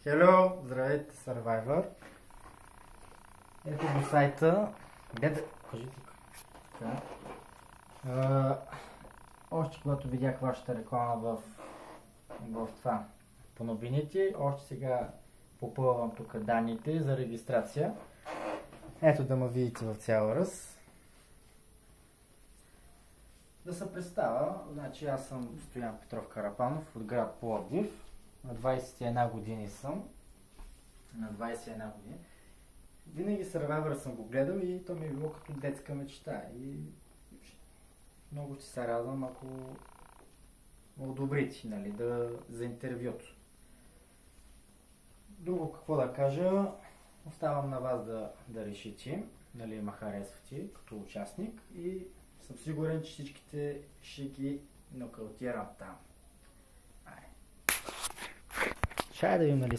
Hello! Здравейте, Survivor! Ето го сайта. Кажи тук. Още когато видях вашата реклама в това по новините, още сега попълвам тук данните за регистрация. Ето да ме видите в цял раз. Да се представя, значи аз съм Стоян Петров Карапанов от град Пловдив. На 21 години съм. На 21 години. Винаги Survivor съм го гледал и то ми е било като детска мечта. И много ще се радвам, ако ме одобрите, нали, за интервюто. Друго какво да кажа, оставам на вас да решите, дали ме харесвате като участник и съм сигурен, че всичките ще ги нокаутирам там. Чай да видим, нали,